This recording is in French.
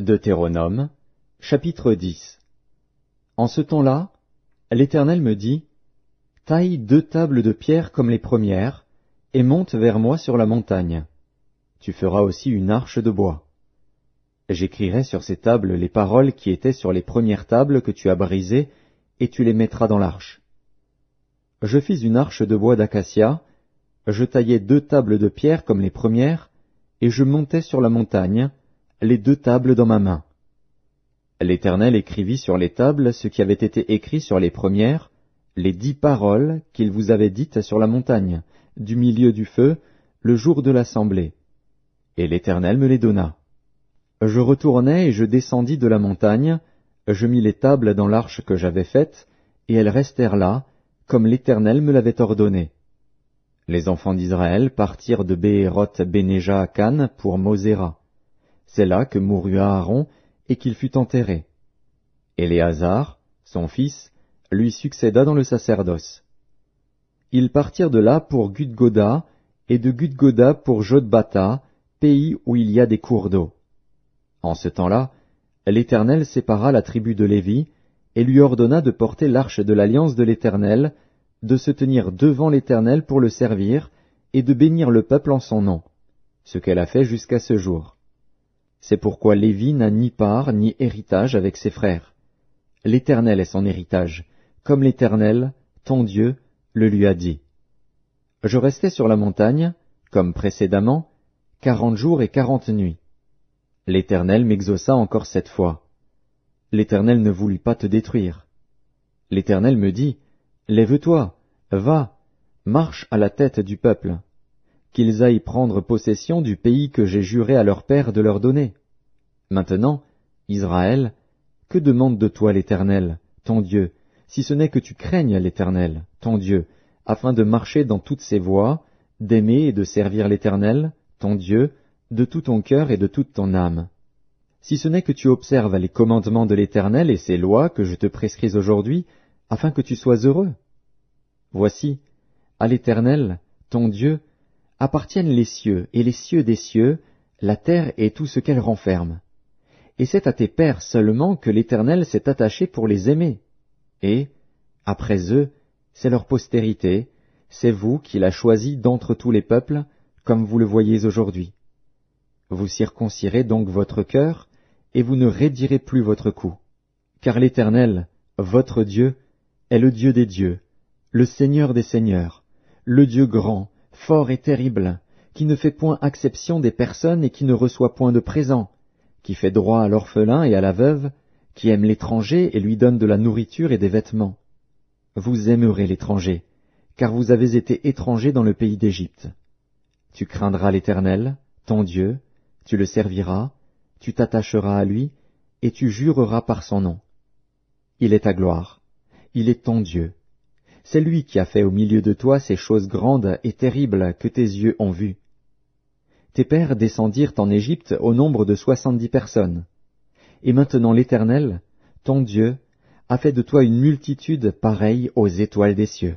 Deutéronome, chapitre 10. En ce temps-là, l'Éternel me dit, « Taille 2 tables de pierre comme les premières, et monte vers moi sur la montagne. Tu feras aussi une arche de bois. J'écrirai sur ces tables les paroles qui étaient sur les premières tables que tu as brisées, et tu les mettras dans l'arche. Je fis une arche de bois d'acacia, je taillai 2 tables de pierre comme les premières, et je montai sur la montagne, les 2 tables dans ma main. L'Éternel écrivit sur les tables ce qui avait été écrit sur les premières, les 10 paroles qu'il vous avait dites sur la montagne, du milieu du feu, le jour de l'assemblée. Et l'Éternel me les donna. Je retournai et je descendis de la montagne, je mis les tables dans l'arche que j'avais faite, et elles restèrent là, comme l'Éternel me l'avait ordonné. Les enfants d'Israël partirent de Béhéroth Bénéja à Cannes pour Moséra. C'est là que mourut Aaron et qu'il fut enterré. Éléazar, son fils, lui succéda dans le sacerdoce. Ils partirent de là pour Gudgoda, et de Gudgoda pour Jotbata, pays où il y a des cours d'eau. En ce temps-là, l'Éternel sépara la tribu de Lévi, et lui ordonna de porter l'arche de l'alliance de l'Éternel, de se tenir devant l'Éternel pour le servir, et de bénir le peuple en son nom, ce qu'elle a fait jusqu'à ce jour. C'est pourquoi Lévi n'a ni part ni héritage avec ses frères. L'Éternel est son héritage, comme l'Éternel, ton Dieu, le lui a dit. Je restai sur la montagne, comme précédemment, 40 jours et 40 nuits. L'Éternel m'exauça encore 7 fois. L'Éternel ne voulut pas te détruire. L'Éternel me dit, « Lève-toi, va, marche à la tête du peuple, qu'ils aillent prendre possession du pays que j'ai juré à leur père de leur donner. Maintenant, Israël, que demande de toi l'Éternel, ton Dieu, si ce n'est que tu craignes l'Éternel, ton Dieu, afin de marcher dans toutes ses voies, d'aimer et de servir l'Éternel, ton Dieu, de tout ton cœur et de toute ton âme. Si ce n'est que tu observes les commandements de l'Éternel et ses lois que je te prescris aujourd'hui, afin que tu sois heureux. Voici, à l'Éternel, ton Dieu, appartiennent les cieux et les cieux des cieux, la terre et tout ce qu'elle renferme. Et c'est à tes pères seulement que l'Éternel s'est attaché pour les aimer. Et, après eux, c'est leur postérité, c'est vous qu'il a choisi d'entre tous les peuples, comme vous le voyez aujourd'hui. Vous circoncirez donc votre cœur, et vous ne raidirez plus votre cou. Car l'Éternel, votre Dieu, est le Dieu des dieux, le Seigneur des seigneurs, le Dieu grand, fort et terrible, qui ne fait point acception des personnes et qui ne reçoit point de présent, qui fait droit à l'orphelin et à la veuve, qui aime l'étranger et lui donne de la nourriture et des vêtements. Vous aimerez l'étranger, car vous avez été étrangers dans le pays d'Égypte. Tu craindras l'Éternel, ton Dieu, tu le serviras, tu t'attacheras à lui, et tu jureras par son nom. Il est ta gloire, il est ton Dieu. C'est lui qui a fait au milieu de toi ces choses grandes et terribles que tes yeux ont vues. Tes pères descendirent en Égypte au nombre de 70 personnes. Et maintenant l'Éternel, ton Dieu, a fait de toi une multitude pareille aux étoiles des cieux.